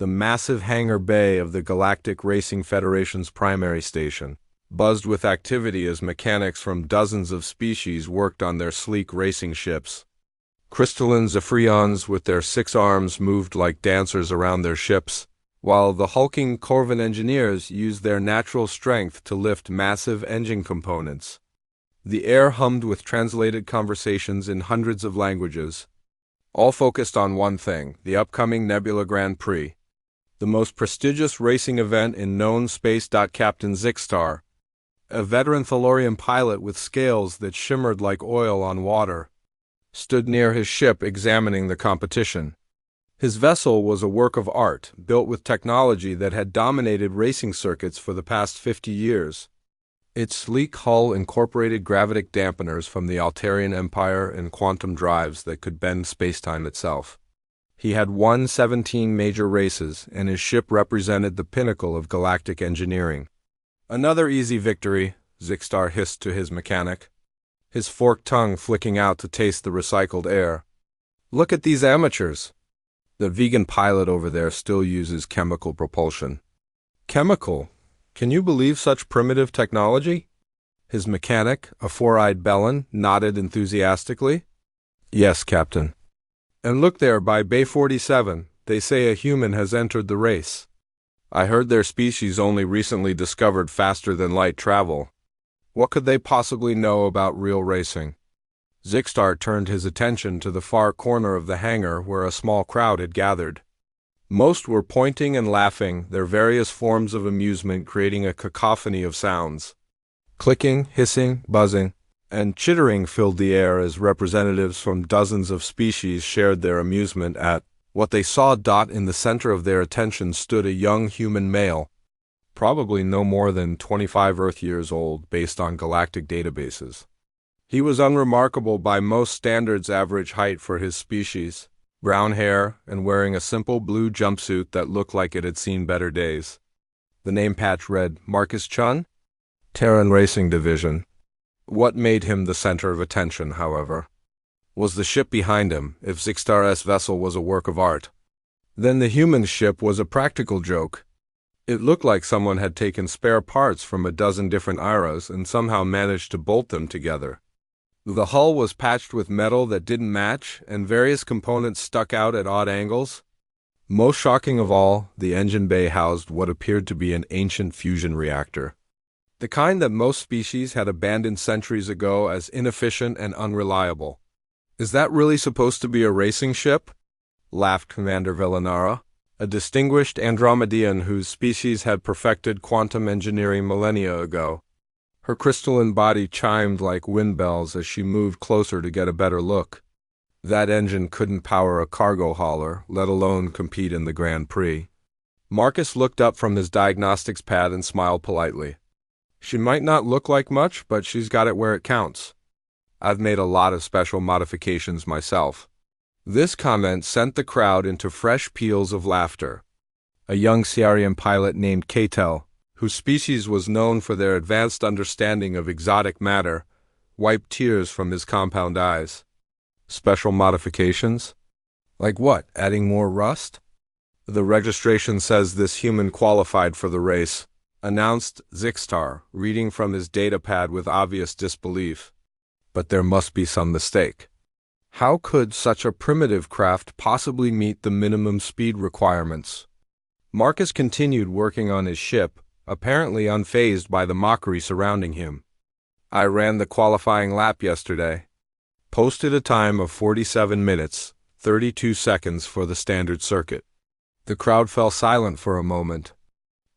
The massive hangar bay of the Galactic Racing Federation's primary station buzzed with activity as mechanics from dozens of species worked on their sleek racing ships. Crystalline Zephyrions with their 6 arms moved like dancers around their ships, while the hulking Corvan engineers used their natural strength to lift massive engine components. The air hummed with translated conversations in hundreds of languages, all focused on one thing: the upcoming Nebula Grand Prix, the most prestigious racing event in known space. Captain Zixtar, a veteran Thalorian pilot with scales that shimmered like oil on water, stood near his ship examining the competition. His vessel was a work of art, built with technology that had dominated racing circuits for the past 50 years. Its sleek hull incorporated gravitic dampeners from the Altarian Empire and quantum drives that could bend spacetime itself. He had won 17 major races, and his ship represented the pinnacle of galactic engineering. "Another easy victory," Zixtar hissed to his mechanic, his forked tongue flicking out to taste the recycled air. "Look at these amateurs. The vegan pilot over there still uses chemical propulsion." "Chemical? Can you believe such primitive technology?" His mechanic, a 4-eyed Bellin, nodded enthusiastically. "Yes, Captain. And look there by Bay 47, they say a human has entered the race. I heard their species only recently discovered faster-than-light travel. What could they possibly know about real racing?" Zixtar turned his attention to the far corner of the hangar where a small crowd had gathered. Most were pointing and laughing, their various forms of amusement creating a cacophony of sounds. Clicking, hissing, buzzing, and chittering filled the air as representatives from dozens of species shared their amusement at what they saw. In the center of their attention stood a young human male, probably no more than 25 Earth years old based on galactic databases. He was unremarkable by most standards' average height for his species, brown hair, and wearing a simple blue jumpsuit that looked like it had seen better days. The name patch read Marcus Chun, Terran Racing Division. What made him the center of attention, however, was the ship behind him. If Zixtar's vessel was a work of art, then the human ship was a practical joke. It looked like someone had taken spare parts from a dozen different eras and somehow managed to bolt them together. The hull was patched with metal that didn't match, and various components stuck out at odd angles. Most shocking of all, the engine bay housed what appeared to be an ancient fusion reactor, the kind that most species had abandoned centuries ago as inefficient and unreliable. "Is that really supposed to be a racing ship?" laughed Commander Villanara, a distinguished Andromedan whose species had perfected quantum engineering millennia ago. Her crystalline body chimed like wind bells as she moved closer to get a better look. That engine couldn't power a cargo hauler, let alone compete in the Grand Prix. Marcus looked up from his diagnostics pad and smiled politely. "She might not look like much, but she's got it where it counts. I've made a lot of special modifications myself." This comment sent the crowd into fresh peals of laughter. A young Ciarian pilot named Katel, whose species was known for their advanced understanding of exotic matter, wiped tears from his compound eyes. "Special modifications? Like what, adding more rust?" "The registration says this human qualified for the race," announced Zixtar, reading from his datapad with obvious disbelief. "But there must be some mistake. How could such a primitive craft possibly meet the minimum speed requirements?" Marcus continued working on his ship, apparently unfazed by the mockery surrounding him. "I ran the qualifying lap yesterday. Posted a time of 47 minutes, 32 seconds for the standard circuit." The crowd fell silent for a moment.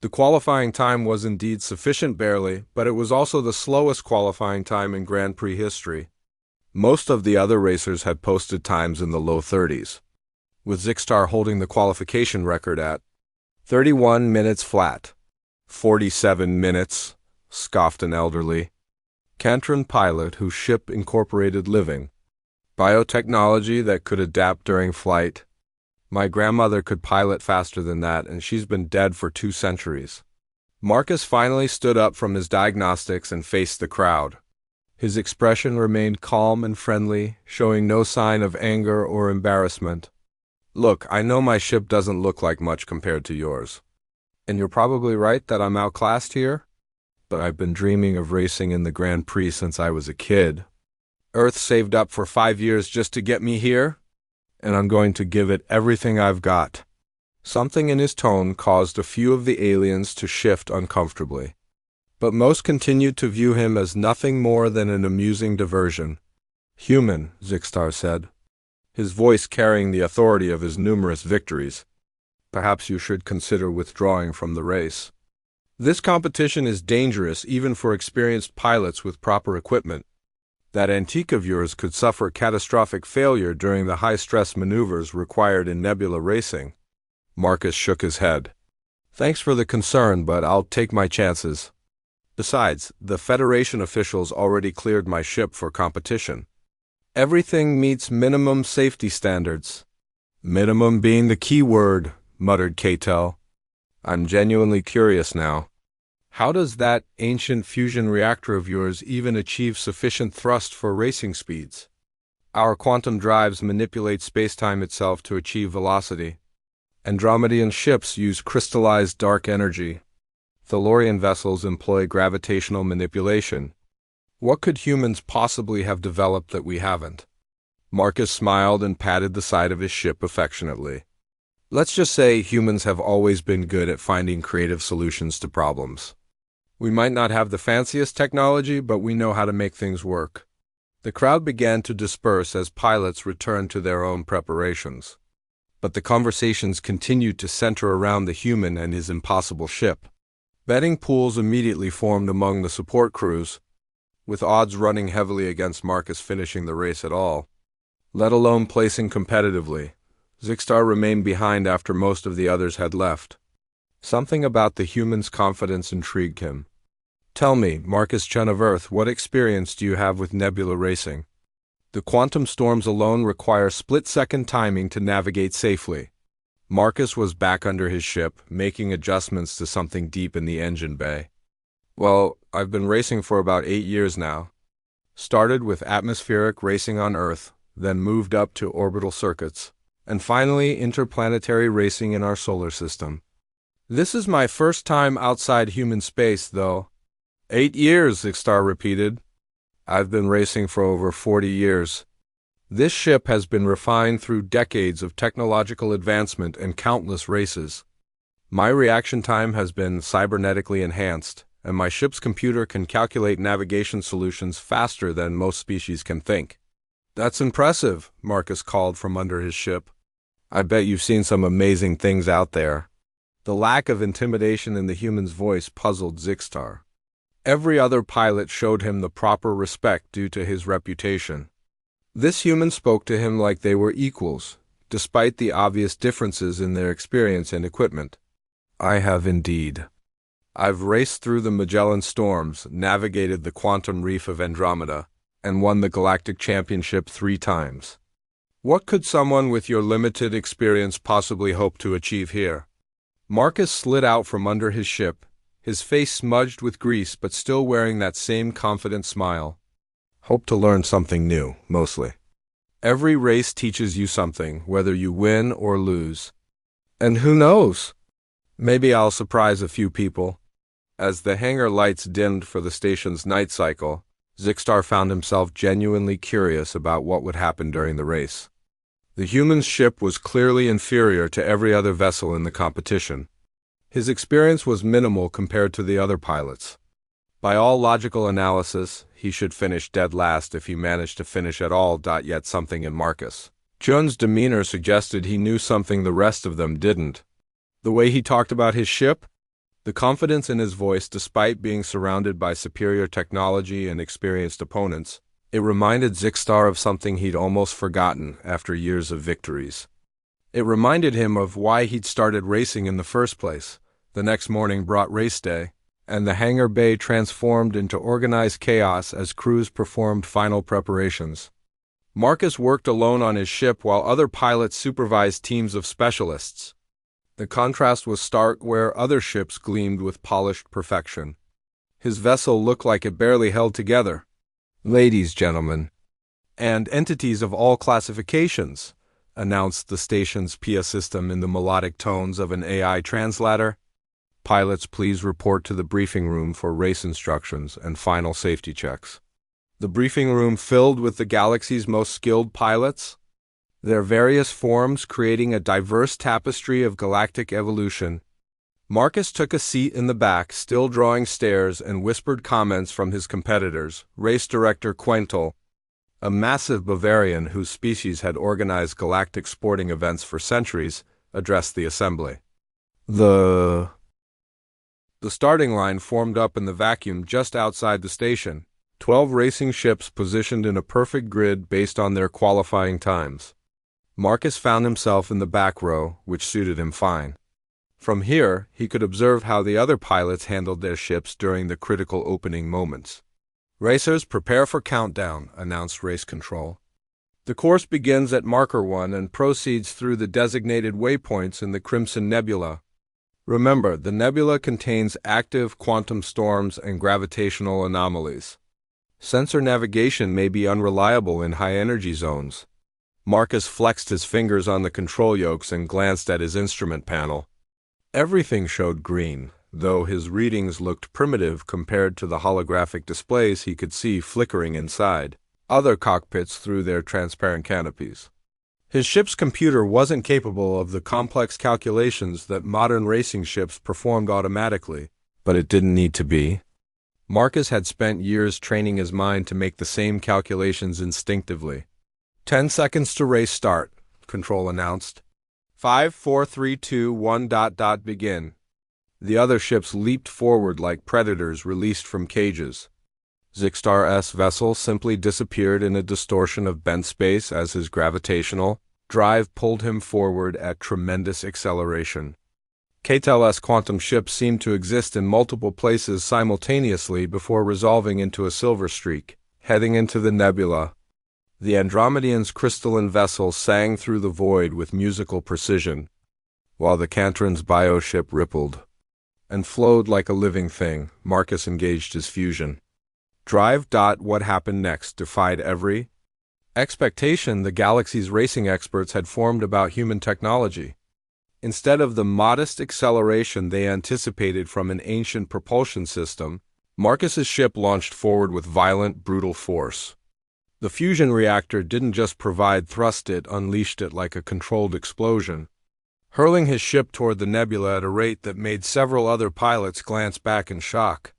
The qualifying time was indeed sufficient barely, but it was also the slowest qualifying time in Grand Prix history. Most of the other racers had posted times in the low 30s, with Zixtar holding the qualification record at 31 minutes flat. 47 minutes, scoffed an elderly Cantran pilot whose ship incorporated living biotechnology that could adapt during flight. "My grandmother could pilot faster than that, and she's been dead for 2 centuries. Marcus finally stood up from his diagnostics and faced the crowd. His expression remained calm and friendly, showing no sign of anger or embarrassment. Look, I know my ship doesn't look like much compared to yours. And you're probably right that I'm outclassed here, but I've been dreaming of racing in the Grand Prix since I was a kid. Earth saved up for 5 years just to get me here, and I'm going to give it everything I've got. Something in his tone caused a few of the aliens to shift uncomfortably, but most continued to view him as nothing more than an amusing diversion. Human, Zixtar said, his voice carrying the authority of his numerous victories. Perhaps you should consider withdrawing from the race. This competition is dangerous even for experienced pilots with proper equipment. That antique of yours could suffer catastrophic failure during the high-stress maneuvers required in nebula racing. Marcus shook his head. Thanks for the concern, but I'll take my chances. Besides, the Federation officials already cleared my ship for competition. Everything meets minimum safety standards. Minimum being the key word, muttered Catel. I'm genuinely curious now. How does that ancient fusion reactor of yours even achieve sufficient thrust for racing speeds? Our quantum drives manipulate spacetime itself to achieve velocity. Andromedan ships use crystallized dark energy. Thalorian vessels employ gravitational manipulation. What could humans possibly have developed that we haven't? Marcus smiled and patted the side of his ship affectionately. Let's just say humans have always been good at finding creative solutions to problems. We might not have the fanciest technology, but we know how to make things work. The crowd began to disperse as pilots returned to their own preparations. But the conversations continued to center around the human and his impossible ship. Betting pools immediately formed among the support crews, with odds running heavily against Marcus finishing the race at all, let alone placing competitively. Zixtar remained behind after most of the others had left. Something about the human's confidence intrigued him. Tell me, Marcus Chen of Earth, what experience do you have with nebula racing? The quantum storms alone require split-second timing to navigate safely. Marcus was back under his ship, making adjustments to something deep in the engine bay. Well, I've been racing for about 8 years now. Started with atmospheric racing on Earth, then moved up to orbital circuits, and finally interplanetary racing in our solar system. This is my first time outside human space, though. 8 years, Zixtar repeated. I've been racing for over 40 years. This ship has been refined through decades of technological advancement and countless races. My reaction time has been cybernetically enhanced, and my ship's computer can calculate navigation solutions faster than most species can think. That's impressive, Marcus called from under his ship. I bet you've seen some amazing things out there. The lack of intimidation in the human's voice puzzled Zixtar. Every other pilot showed him the proper respect due to his reputation. This human spoke to him like they were equals, despite the obvious differences in their experience and equipment. I have indeed. I've raced through the Magellan storms, navigated the quantum reef of Andromeda, and won the Galactic Championship 3 times. What could someone with your limited experience possibly hope to achieve here? Marcus slid out from under his ship, his face smudged with grease but still wearing that same confident smile. Hope to learn something new, mostly. Every race teaches you something, whether you win or lose. And who knows? Maybe I'll surprise a few people. As the hangar lights dimmed for the station's night cycle, Zixtar found himself genuinely curious about what would happen during the race. The human's ship was clearly inferior to every other vessel in the competition. His experience was minimal compared to the other pilots. By all logical analysis, he should finish dead last if he managed to finish at all. Yet something in Marcus Jones' demeanor suggested he knew something the rest of them didn't. The way he talked about his ship, the confidence in his voice despite being surrounded by superior technology and experienced opponents, it reminded Zixtar of something he'd almost forgotten after years of victories. It reminded him of why he'd started racing in the first place. The next morning brought race day, and the hangar bay transformed into organized chaos as crews performed final preparations. Marcus worked alone on his ship while other pilots supervised teams of specialists. The contrast was stark where other ships gleamed with polished perfection. His vessel looked like it barely held together. Ladies, gentlemen, and entities of all classifications, announced the station's PIA system in the melodic tones of an AI translator. Pilots, please report to the briefing room for race instructions and final safety checks. The briefing room filled with the galaxy's most skilled pilots, their various forms creating a diverse tapestry of galactic evolution. Marcus took a seat in the back, still drawing stares and whispered comments from his competitors. Race Director Quentel, a massive Bavarian whose species had organized galactic sporting events for centuries, addressed the assembly. The starting line formed up in the vacuum just outside the station, 12 racing ships positioned in a perfect grid based on their qualifying times. Marcus found himself in the back row, which suited him fine. From here, he could observe how the other pilots handled their ships during the critical opening moments. "Racers, prepare for countdown," announced Race Control. "The course begins at Marker 1 and proceeds through the designated waypoints in the Crimson Nebula. Remember, the nebula contains active quantum storms and gravitational anomalies. Sensor navigation may be unreliable in high-energy zones." Marcus flexed his fingers on the control yokes and glanced at his instrument panel. Everything showed green, though his readings looked primitive compared to the holographic displays he could see flickering inside other cockpits through their transparent canopies. His ship's computer wasn't capable of the complex calculations that modern racing ships performed automatically, but it didn't need to be. Marcus had spent years training his mind to make the same calculations instinctively. 10 seconds to race start, Control announced. 5, 4, 3, 2, 1. Begin. The other ships leaped forward like predators released from cages. Zixtar's vessel simply disappeared in a distortion of bent space as his gravitational drive pulled him forward at tremendous acceleration. Katel's quantum ship seemed to exist in multiple places simultaneously before resolving into a silver streak, heading into the nebula. The Andromedian's crystalline vessel sang through the void with musical precision, while the Cantron's bioship rippled and flowed like a living thing. Marcus engaged his fusion drive. What happened next defied every expectation the galaxy's racing experts had formed about human technology. Instead of the modest acceleration they anticipated from an ancient propulsion system, Marcus's ship launched forward with violent, brutal force. The fusion reactor didn't just provide thrust, it unleashed it like a controlled explosion, hurling his ship toward the nebula at a rate that made several other pilots glance back in shock.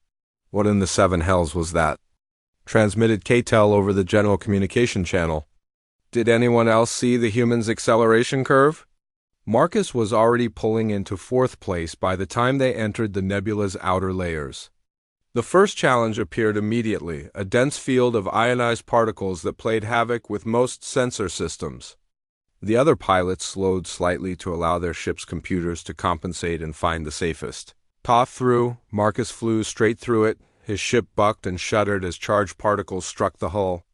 "What in the seven hells was that?" transmitted Catel over the general communication channel. "Did anyone else see the human's acceleration curve?" Marcus was already pulling into fourth place by the time they entered the nebula's outer layers. The first challenge appeared immediately, a dense field of ionized particles that played havoc with most sensor systems. The other pilots slowed slightly to allow their ship's computers to compensate and find the safest path through. Marcus flew straight through it. His ship bucked and shuddered as charged particles struck the hull.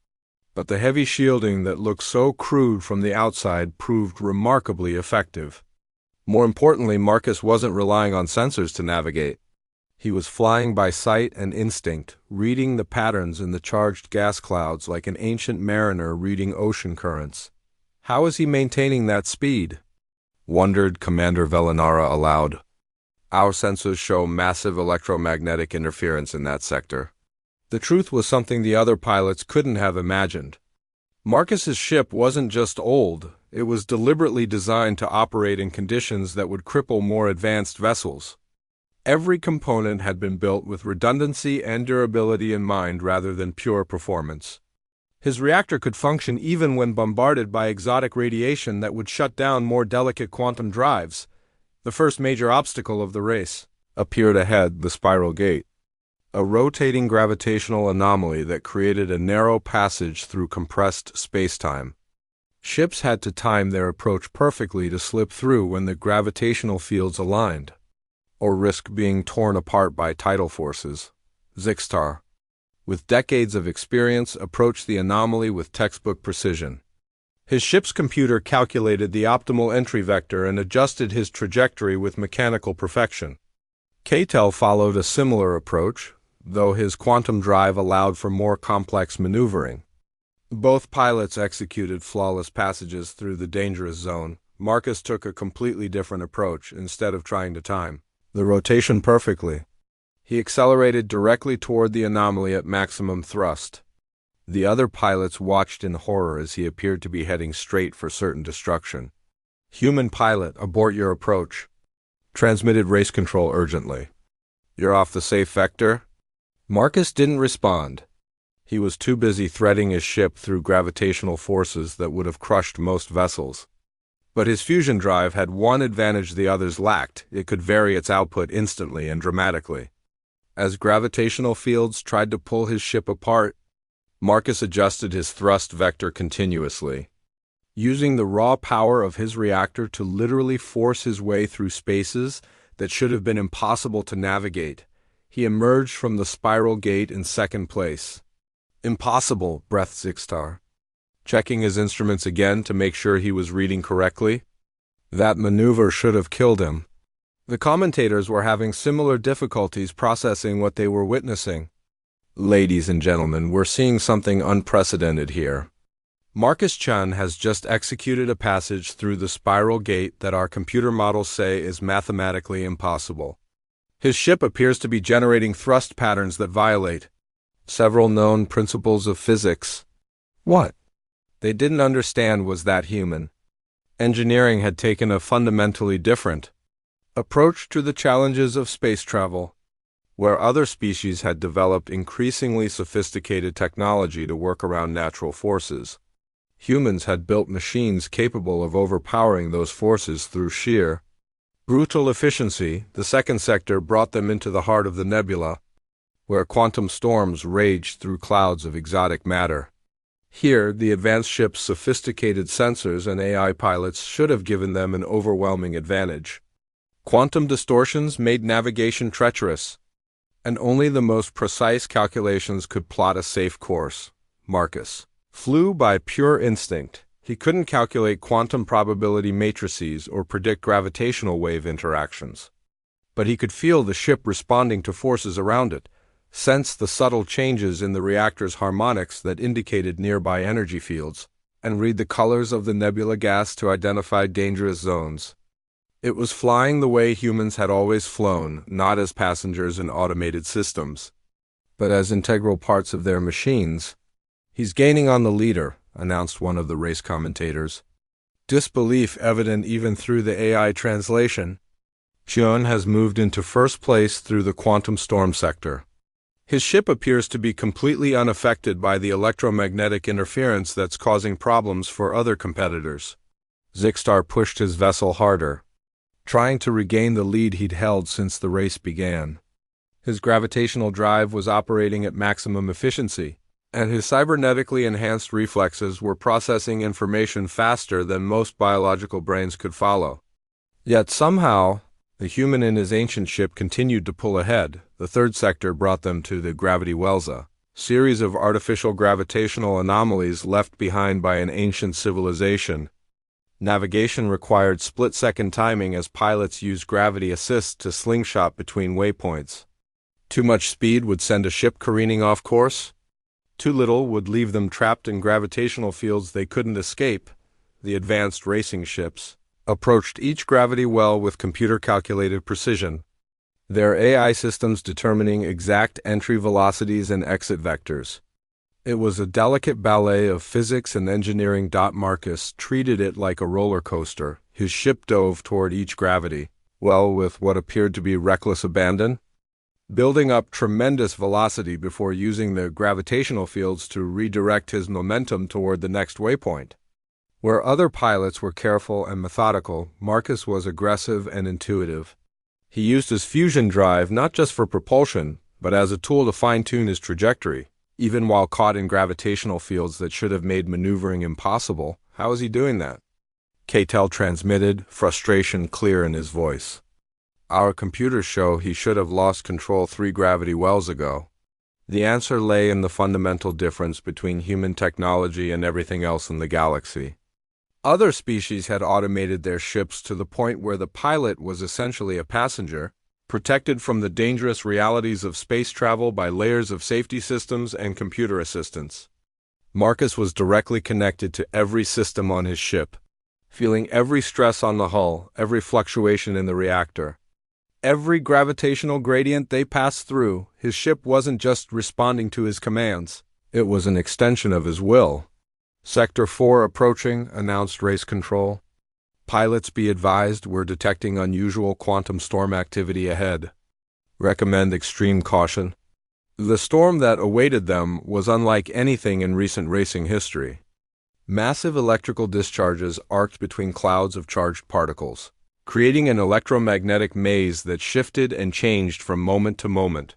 But the heavy shielding that looked so crude from the outside proved remarkably effective. More importantly, Marcus wasn't relying on sensors to navigate. He was flying by sight and instinct, reading the patterns in the charged gas clouds like an ancient mariner reading ocean currents. How is he maintaining that speed? Wondered Commander Velinara aloud. Our sensors show massive electromagnetic interference in that sector. The truth was something the other pilots couldn't have imagined. Marcus's ship wasn't just old, it was deliberately designed to operate in conditions that would cripple more advanced vessels. Every component had been built with redundancy and durability in mind rather than pure performance. His reactor could function even when bombarded by exotic radiation that would shut down more delicate quantum drives. The first major obstacle of the race appeared ahead, the spiral gate, a rotating gravitational anomaly that created a narrow passage through compressed spacetime. Ships had to time their approach perfectly to slip through when the gravitational fields aligned, or risk being torn apart by tidal forces. Zixtar, with decades of experience, approached the anomaly with textbook precision. His ship's computer calculated the optimal entry vector and adjusted his trajectory with mechanical perfection. Catel followed a similar approach, though his quantum drive allowed for more complex maneuvering. Both pilots executed flawless passages through the dangerous zone. Marcus took a completely different approach instead of trying to time the rotation perfectly. He accelerated directly toward the anomaly at maximum thrust. The other pilots watched in horror as he appeared to be heading straight for certain destruction. Human pilot, abort your approach. Transmitted race control urgently. You're off the safe vector? Marcus didn't respond. He was too busy threading his ship through gravitational forces that would have crushed most vessels. But his fusion drive had one advantage the others lacked. It could vary its output instantly and dramatically. As gravitational fields tried to pull his ship apart, Marcus adjusted his thrust vector continuously, using the raw power of his reactor to literally force his way through spaces that should have been impossible to navigate. He emerged from the spiral gate in second place. Impossible, breathed Zixtar, checking his instruments again to make sure he was reading correctly. That maneuver should have killed him. The commentators were having similar difficulties processing what they were witnessing. Ladies and gentlemen, we're seeing something unprecedented here. Marcus Chun has just executed a passage through the spiral gate that our computer models say is mathematically impossible. His ship appears to be generating thrust patterns that violate several known principles of physics. What they didn't understand was that human engineering had taken a fundamentally different approach to the challenges of space travel, where other species had developed increasingly sophisticated technology to work around natural forces. Humans had built machines capable of overpowering those forces through sheer, brutal efficiency. The second sector brought them into the heart of the nebula, where quantum storms raged through clouds of exotic matter. Here, the advanced ship's sophisticated sensors and AI pilots should have given them an overwhelming advantage. Quantum distortions made navigation treacherous, and only the most precise calculations could plot a safe course. Marcus flew by pure instinct. He couldn't calculate quantum probability matrices or predict gravitational wave interactions. But he could feel the ship responding to forces around it, sense the subtle changes in the reactor's harmonics that indicated nearby energy fields, and read the colors of the nebula gas to identify dangerous zones. It was flying the way humans had always flown, not as passengers in automated systems, but as integral parts of their machines. He's gaining on the leader, announced one of the race commentators. Disbelief evident even through the AI translation. Chun has moved into first place through the quantum storm sector. His ship appears to be completely unaffected by the electromagnetic interference that's causing problems for other competitors. Zixtar pushed his vessel harder, trying to regain the lead he'd held since the race began. His gravitational drive was operating at maximum efficiency, and his cybernetically enhanced reflexes were processing information faster than most biological brains could follow. Yet somehow, the human in his ancient ship continued to pull ahead. The third sector brought them to the gravity wells, a series of artificial gravitational anomalies left behind by an ancient civilization. Navigation required split-second timing as pilots used gravity assist to slingshot between waypoints. Too much speed would send a ship careening off course. Too little would leave them trapped in gravitational fields they couldn't escape. The advanced racing ships approached each gravity well with computer-calculated precision, their AI systems determining exact entry velocities and exit vectors. It was a delicate ballet of physics and engineering. Marcus treated it like a roller coaster. His ship dove toward each gravity well with what appeared to be reckless abandon, building up tremendous velocity before using the gravitational fields to redirect his momentum toward the next waypoint. Where other pilots were careful and methodical, Marcus was aggressive and intuitive. He used his fusion drive not just for propulsion, but as a tool to fine-tune his trajectory, even while caught in gravitational fields that should have made maneuvering impossible. How is he doing that? Catel transmitted, frustration clear in his voice. Our computers show he should have lost control 3 gravity wells ago. The answer lay in the fundamental difference between human technology and everything else in the galaxy. Other species had automated their ships to the point where the pilot was essentially a passenger, protected from the dangerous realities of space travel by layers of safety systems and computer assistance. Marcus was directly connected to every system on his ship, feeling every stress on the hull, every fluctuation in the reactor. Every gravitational gradient they passed through, his ship wasn't just responding to his commands. It was an extension of his will. Sector 4 approaching, announced race control. Pilots be advised, we're detecting unusual quantum storm activity ahead. Recommend extreme caution. The storm that awaited them was unlike anything in recent racing history. Massive electrical discharges arced between clouds of charged particles, creating an electromagnetic maze that shifted and changed from moment to moment.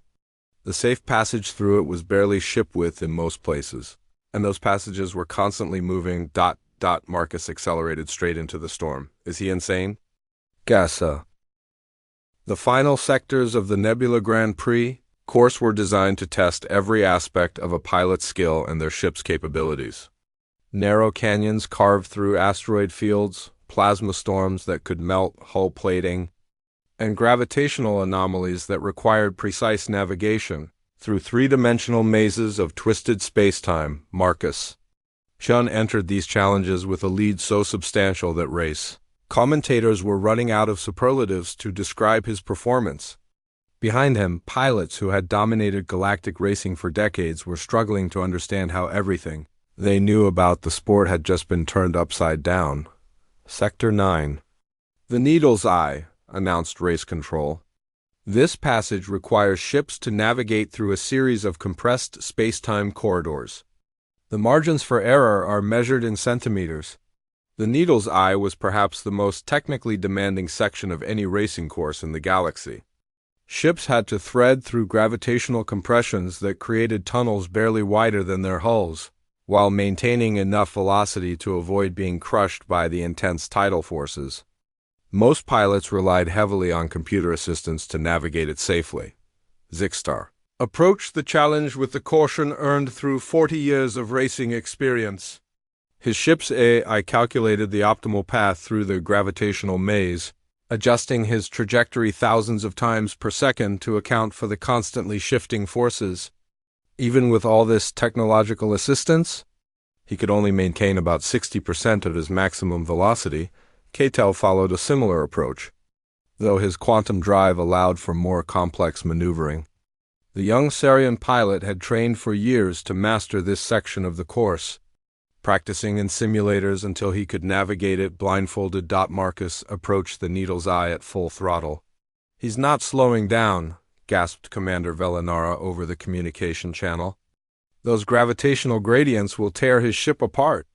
The safe passage through it was barely ship width in most places, and those passages were constantly moving. Marcus accelerated straight into the storm. Is he insane? Gassa. The final sectors of the Nebula Grand Prix course were designed to test every aspect of a pilot's skill and their ship's capabilities. Narrow canyons carved through asteroid fields, plasma storms that could melt hull plating, and gravitational anomalies that required precise navigation through three-dimensional mazes of twisted space-time. Marcus Chun entered these challenges with a lead so substantial that race commentators were running out of superlatives to describe his performance. Behind him, pilots who had dominated galactic racing for decades were struggling to understand how everything they knew about the sport had just been turned upside down. Sector 9. The Needle's Eye, announced race control. This passage requires ships to navigate through a series of compressed space-time corridors. The margins for error are measured in centimeters. The Needle's Eye was perhaps the most technically demanding section of any racing course in the galaxy. Ships had to thread through gravitational compressions that created tunnels barely wider than their hulls, while maintaining enough velocity to avoid being crushed by the intense tidal forces. Most pilots relied heavily on computer assistance to navigate it safely. Zixtar approached the challenge with the caution earned through 40 years of racing experience. His ship's AI calculated the optimal path through the gravitational maze, adjusting his trajectory thousands of times per second to account for the constantly shifting forces. Even with all this technological assistance, he could only maintain about 60% of his maximum velocity. Catel followed a similar approach, though his quantum drive allowed for more complex maneuvering. The young Sarian pilot had trained for years to master this section of the course, practicing in simulators until he could navigate it blindfolded. Marcus approached the Needle's Eye at full throttle. He's not slowing down, gasped Commander Velinara over the communication channel. Those gravitational gradients will tear his ship apart.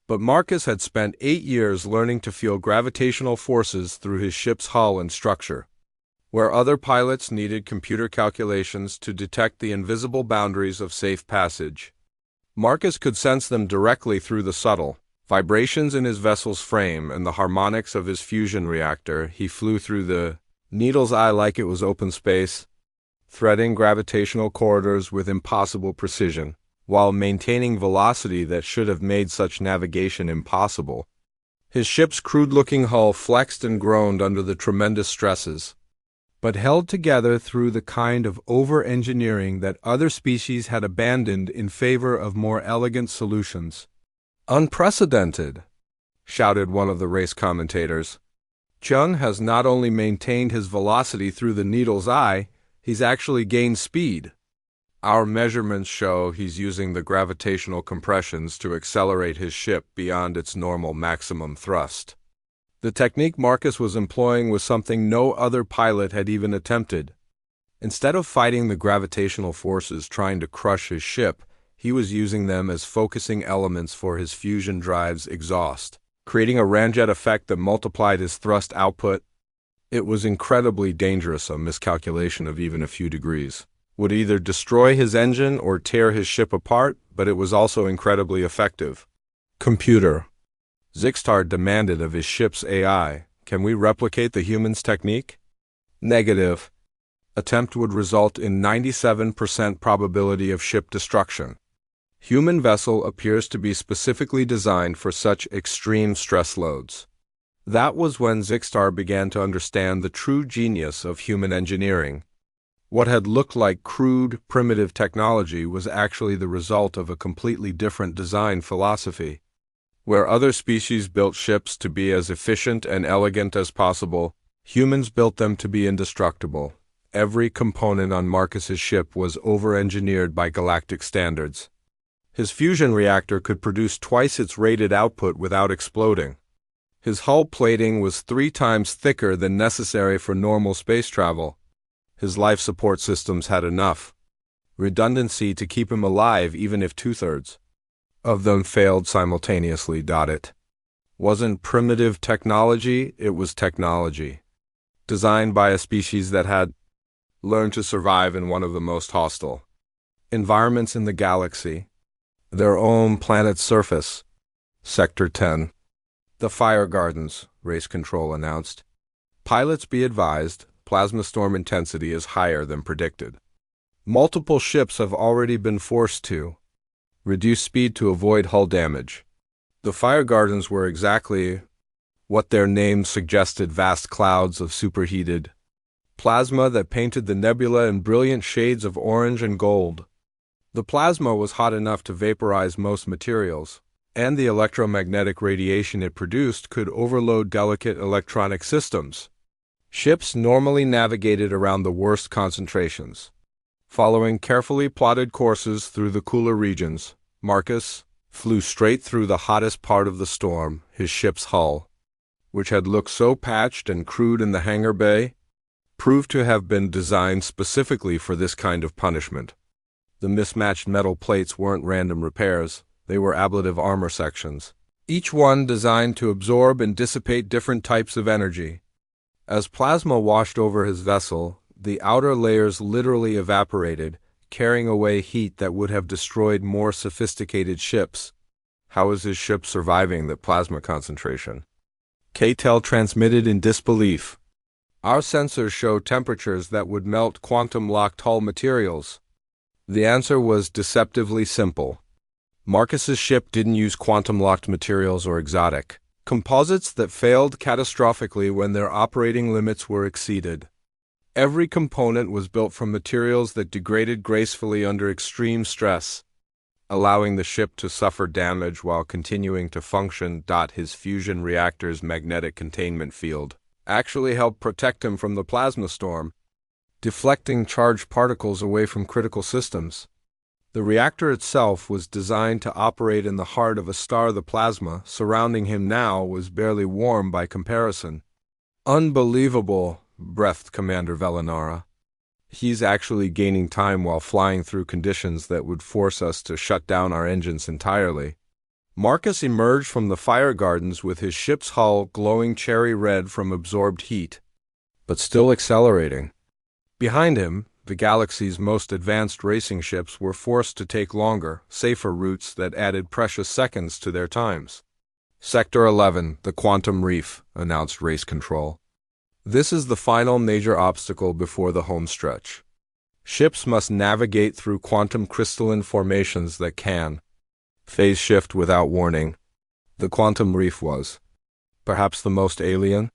But Marcus had spent 8 years learning to feel gravitational forces through his ship's hull and structure. Where other pilots needed computer calculations to detect the invisible boundaries of safe passage, Marcus could sense them directly through the subtle vibrations in his vessel's frame and the harmonics of his fusion reactor. He flew through the Needle's Eye like it was open space, threading gravitational corridors with impossible precision, while maintaining velocity that should have made such navigation impossible. His ship's crude-looking hull flexed and groaned under the tremendous stresses, but held together through the kind of over-engineering that other species had abandoned in favor of more elegant solutions. "Unprecedented!" shouted one of the race commentators. "Chung has not only maintained his velocity through the Needle's Eye, he's actually gained speed. Our measurements show he's using the gravitational compressions to accelerate his ship beyond its normal maximum thrust." The technique Marcus was employing was something no other pilot had even attempted. Instead of fighting the gravitational forces trying to crush his ship, he was using them as focusing elements for his fusion drive's exhaust, creating a ramjet effect that multiplied his thrust output. It was incredibly dangerous. A miscalculation of even a few degrees would either destroy his engine or tear his ship apart, but it was also incredibly effective. Computer. Zixtar demanded of his ship's AI, "Can we replicate the human's technique?" Negative. Attempt would result in 97% probability of ship destruction. Human vessel appears to be specifically designed for such extreme stress loads. That was when Zixtar began to understand the true genius of human engineering. What had looked like crude, primitive technology was actually the result of a completely different design philosophy. Where other species built ships to be as efficient and elegant as possible, humans built them to be indestructible. Every component on Marcus's ship was over-engineered by galactic standards. His fusion reactor could produce twice its rated output without exploding. His hull plating was 3 times thicker than necessary for normal space travel. His life support systems had enough redundancy to keep him alive even if 2/3 of them failed simultaneously. It wasn't primitive technology, it was technology designed by a species that had learned to survive in one of the most hostile environments in the galaxy, their own planet's surface. Sector 10. The Fire Gardens, Race Control announced. Pilots be advised, plasma storm intensity is higher than predicted. Multiple ships have already been forced to reduce speed to avoid hull damage. The Fire Gardens were exactly what their name suggested, vast clouds of superheated plasma that painted the nebula in brilliant shades of orange and gold. The plasma was hot enough to vaporize most materials, and the electromagnetic radiation it produced could overload delicate electronic systems. Ships normally navigated around the worst concentrations. Following carefully plotted courses through the cooler regions, Marcus flew straight through the hottest part of the storm. His ship's hull, which had looked so patched and crude in the hangar bay, proved to have been designed specifically for this kind of punishment. The mismatched metal plates weren't random repairs, they were ablative armor sections, each one designed to absorb and dissipate different types of energy. As plasma washed over his vessel, the outer layers literally evaporated, carrying away heat that would have destroyed more sophisticated ships. How was his ship surviving that plasma concentration? K-Tel transmitted in disbelief. Our sensors show temperatures that would melt quantum-locked hull materials. The answer was deceptively simple. Marcus's ship didn't use quantum-locked materials or exotic composites that failed catastrophically when their operating limits were exceeded. Every component was built from materials that degraded gracefully under extreme stress, allowing the ship to suffer damage while continuing to function. His fusion reactor's magnetic containment field actually helped protect him from the plasma storm, deflecting charged particles away from critical systems. The reactor itself was designed to operate in the heart of a star. The plasma surrounding him now was barely warm by comparison. Unbelievable, breathed Commander Velinara. He's actually gaining time while flying through conditions that would force us to shut down our engines entirely. Marcus emerged from the Fire Gardens with his ship's hull glowing cherry red from absorbed heat, but still accelerating. Behind him, the galaxy's most advanced racing ships were forced to take longer, safer routes that added precious seconds to their times. Sector 11, the Quantum Reef, announced Race Control. This is the final major obstacle before the home stretch. Ships must navigate through quantum crystalline formations that can phase shift without warning. The Quantum Reef was perhaps the most alien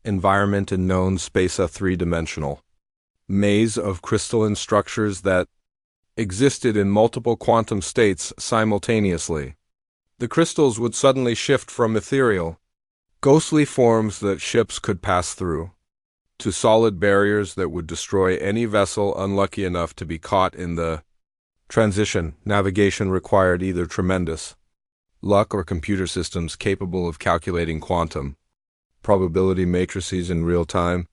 environment in known space, a three-dimensional maze of crystalline structures that existed in multiple quantum states simultaneously. The crystals would suddenly shift from ethereal, ghostly forms that ships could pass through, to solid barriers that would destroy any vessel unlucky enough to be caught in the transition. Navigation required either tremendous luck or computer systems capable of calculating quantum probability matrices in real time.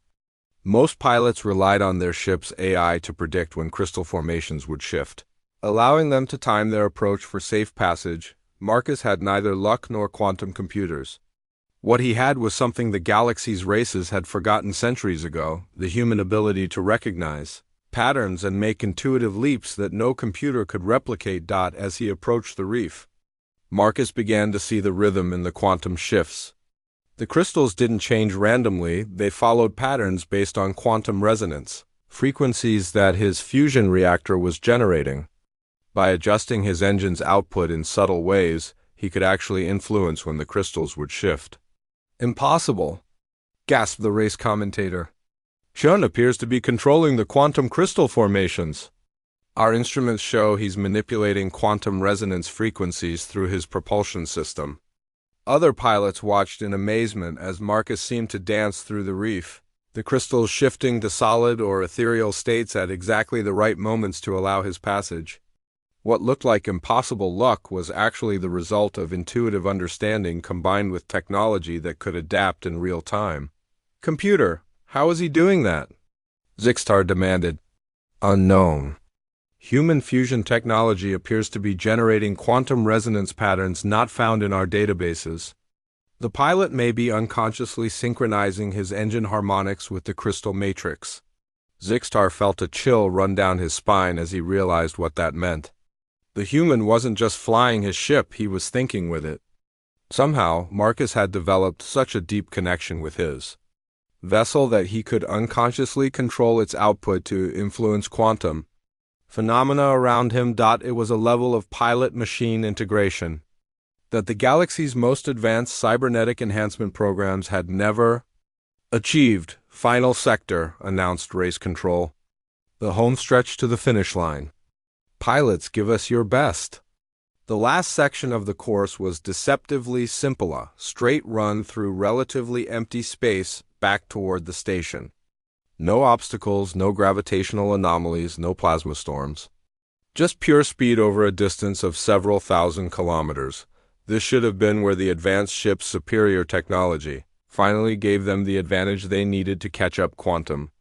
Most pilots relied on their ship's AI to predict when crystal formations would shift, allowing them to time their approach for safe passage. Marcus had neither luck nor quantum computers. What he had was something the galaxy's races had forgotten centuries ago: the human ability to recognize patterns and make intuitive leaps that no computer could replicate. As he approached the reef, Marcus began to see the rhythm in the quantum shifts. The crystals didn't change randomly, they followed patterns based on quantum resonance, frequencies that his fusion reactor was generating. By adjusting his engine's output in subtle ways, he could actually influence when the crystals would shift. Impossible, gasped the race commentator. Shun appears to be controlling the quantum crystal formations. Our instruments show he's manipulating quantum resonance frequencies through his propulsion system. Other pilots watched in amazement as Marcus seemed to dance through the reef, the crystals shifting to solid or ethereal states at exactly the right moments to allow his passage. What looked like impossible luck was actually the result of intuitive understanding combined with technology that could adapt in real time. "Computer, how is he doing that?" Zixtar demanded. "Unknown. Human fusion technology appears to be generating quantum resonance patterns not found in our databases. The pilot may be unconsciously synchronizing his engine harmonics with the crystal matrix." Zixtar felt a chill run down his spine as he realized what that meant. The human wasn't just flying his ship, he was thinking with it. Somehow, Marcus had developed such a deep connection with his vessel that he could unconsciously control its output to influence quantum phenomena around him. It was a level of pilot-machine integration that the galaxy's most advanced cybernetic enhancement programs had never achieved. "Final sector," announced Race Control. "The home stretch to the finish line. Pilots, give us your best." The last section of the course was deceptively simple, a straight run through relatively empty space back toward the station. No obstacles, no gravitational anomalies, no plasma storms. Just pure speed over a distance of several thousand kilometers. This should have been where the advanced ship's superior technology finally gave them the advantage they needed to catch up quantum